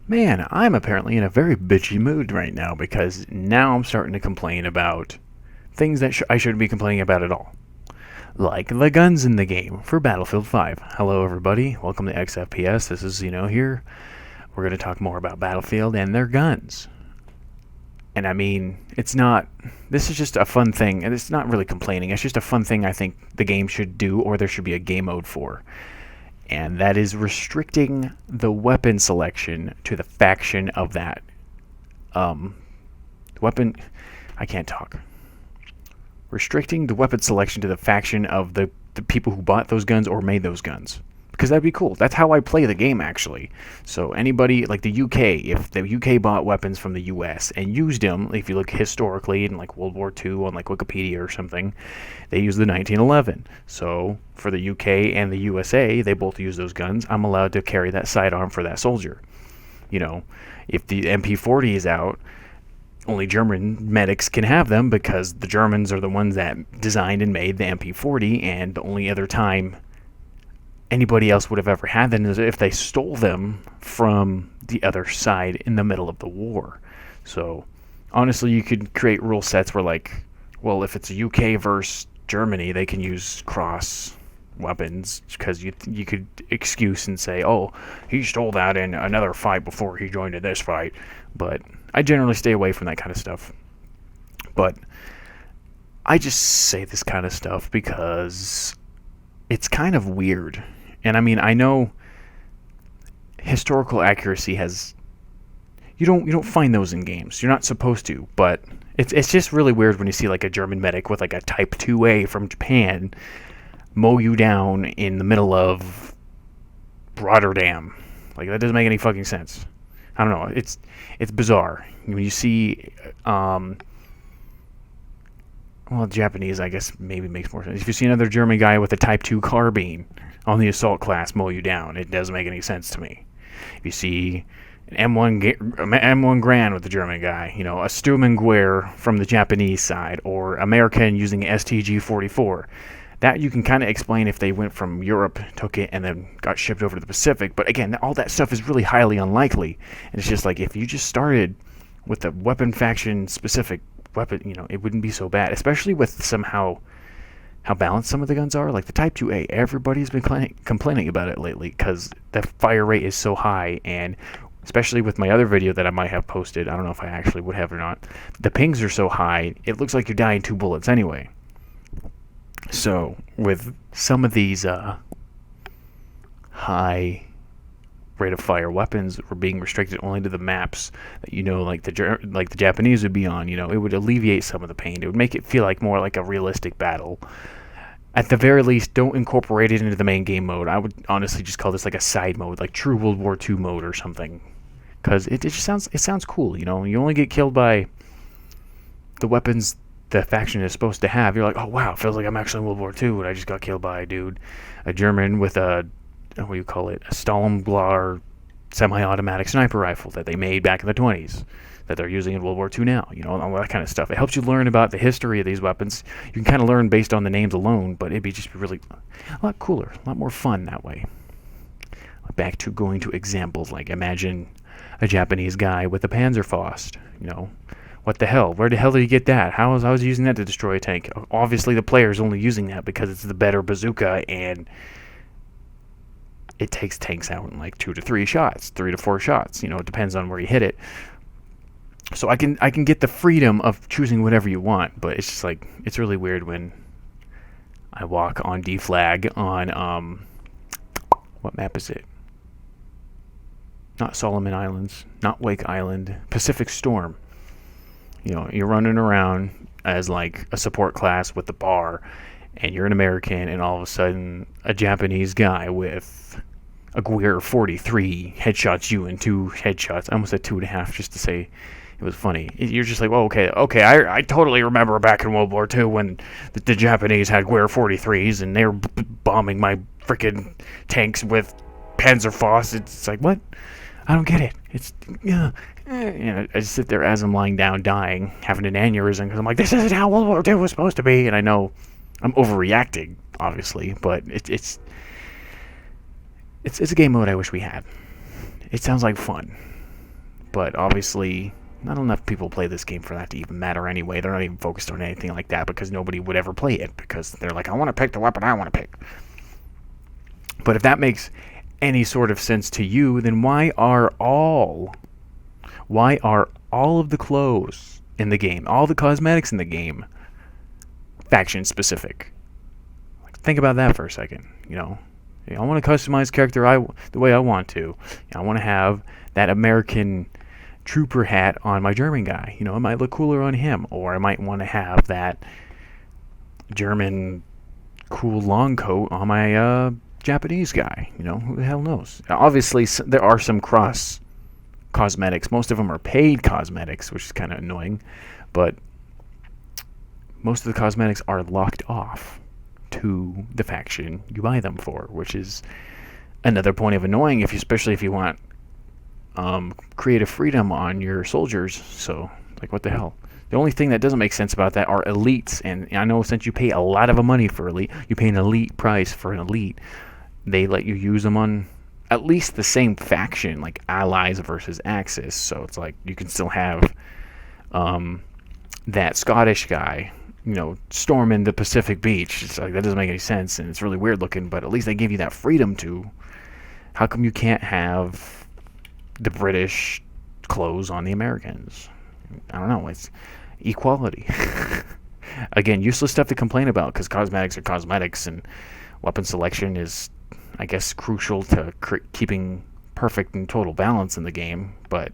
Man, I'm apparently in a very bitchy mood right now because now I'm starting to complain about things that I shouldn't be complaining about at all. Like the guns in the game for Battlefield 5. Hello, everybody. Welcome to XFPS. This is, here. We're going to talk more about Battlefield and their guns. And I mean, this is just a fun thing, and it's not really complaining. It's just a fun thing I think the game should do, or there should be a game mode for. And that is restricting the weapon selection to the faction of that weapon. I can't talk. Restricting the weapon selection to the faction of the people who bought those guns or made those guns. Because that'd be cool. That's how I play the game, actually. So anybody, like the UK, if the UK bought weapons from the US and used them, if you look historically in like World War II on like Wikipedia or something, they used the 1911. So for the UK and the USA, they both use those guns. I'm allowed to carry that sidearm for that soldier. If the MP40 is out, only German medics can have them because the Germans are the ones that designed and made the MP40, and the only other time anybody else would have ever had them is if they stole them from the other side in the middle of the war. So honestly, you could create rule sets where, like, well, if it's a UK versus Germany, they can use cross weapons because you could excuse and say, oh, he stole that in another fight before he joined in this fight. But I generally stay away from that kind of stuff. But I just say this kind of stuff because it's kind of weird. And I mean, I know historical accuracy has you don't find those in games. You're not supposed to, but it's just really weird when you see like a German medic with like a Type 2A from Japan mow you down in the middle of Rotterdam. Like, that doesn't make any fucking sense. I don't know. It's bizarre. When you see Japanese, I guess, maybe makes more sense. If you see another German guy with a Type 2 carbine on the assault class mow you down, it doesn't make any sense to me. If you see an M1 Grand with the German guy, a Sturmgewehr from the Japanese side, or American using STG-44, that you can kind of explain if they went from Europe, took it, and then got shipped over to the Pacific. But again, all that stuff is really highly unlikely. And it's just like, if you just started with a weapon faction specific weapon, it wouldn't be so bad, especially with how balanced some of the guns are. Like the Type 2A, everybody's been complaining about it lately because the fire rate is so high, and especially with my other video that I might have posted, I don't know if I actually would have or not, the pings are so high, it looks like you're dying 2 bullets anyway. So with some of these high rate of fire weapons were being restricted only to the maps that like the Japanese would be on, it would alleviate some of the pain. It would make it feel like more like a realistic battle. At the very least, don't incorporate it into the main game mode. I would honestly just call this like a side mode, like true World War II mode or something, because it just sounds cool. You only get killed by the weapons the faction is supposed to have. You're like, oh wow, it feels like I'm actually in World War II, and I just got killed by a German with a what do you call it, a Stahlmglar semi-automatic sniper rifle that they made back in the 20s that they're using in World War II now. All that kind of stuff. It helps you learn about the history of these weapons. You can kind of learn based on the names alone, but it'd be just really a lot cooler, a lot more fun that way. Back to going to examples, like imagine a Japanese guy with a Panzerfaust. What the hell? Where the hell did he get that? How was he using that to destroy a tank? Obviously, the player's only using that because it's the better bazooka, and it takes tanks out in like 2 to 3 shots, 3 to 4 shots. It depends on where you hit it. So I can get the freedom of choosing whatever you want, but it's just like, it's really weird when I walk on D flag on what map is it? Not Solomon Islands, not Wake Island, Pacific Storm. You're running around as like a support class with the bar, and you're an American, and all of a sudden a Japanese guy with a Gewehr 43 headshots you in 2 headshots. I almost said 2.5 just to say it was funny. You're just like, well, okay, I totally remember back in World War II when the Japanese had Gewehr 43s and they were bombing my freaking tanks with Panzerfaust. It's like, what? I don't get it. It's, I just sit there as I'm lying down dying, having an aneurysm, because I'm like, this isn't how World War II was supposed to be. And I know I'm overreacting, obviously, but it's a game mode I wish we had. It sounds like fun. but obviously not enough people play this game for that to even matter anyway. They're not even focused on anything like that because nobody would ever play it because they're like, I want to pick the weapon I want to pick. But if that makes any sort of sense to you, then why are all of the clothes in the game, all the cosmetics in the game, faction specific? Like, think about that for a second. I want to customize character the way I want to. I want to have that American trooper hat on my German guy. It might look cooler on him, or I might want to have that German cool long coat on my Japanese guy. Who the hell knows? Obviously, there are some cross cosmetics. Most of them are paid cosmetics, which is kind of annoying, but most of the cosmetics are locked off to the faction you buy them for, which is another point of annoying, especially if you want creative freedom on your soldiers. So, like, what the hell? The only thing that doesn't make sense about that are elites, and I know since you pay a lot of money for elite, you pay an elite price for an elite, they let you use them on at least the same faction, like Allies versus Axis. So it's like you can still have that Scottish guy, storming the Pacific Beach. It's like, that doesn't make any sense, and it's really weird looking, but at least they give you that freedom to. How come you can't have the British clothes on the Americans? I don't know. It's equality. Again, useless stuff to complain about because cosmetics are cosmetics, and weapon selection is, I guess, crucial to keeping perfect and total balance in the game. But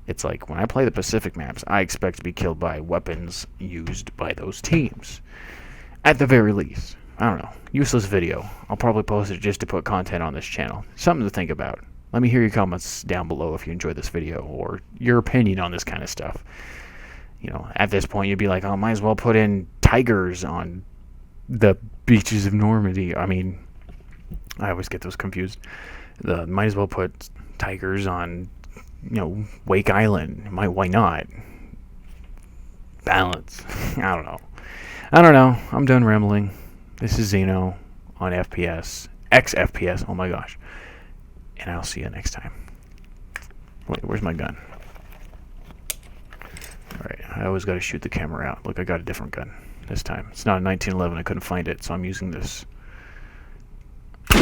it's like, when I play the Pacific maps, I expect to be killed by weapons used by those teams. At the very least. I don't know. Useless video. I'll probably post it just to put content on this channel. Something to think about. Let me hear your comments down below if you enjoyed this video, or your opinion on this kind of stuff. At this point, you'd be like, oh, might as well put in tigers on the beaches of Normandy. I mean, I always get those confused. Might as well put tigers on, Wake Island. Why not? Balance. I don't know. I'm done rambling. This is Xeno on FPS. XFPS. Oh my gosh. And I'll see you next time. Wait, where's my gun? Alright, I always got to shoot the camera out. Look, I got a different gun this time. It's not a 1911. I couldn't find it, so I'm using this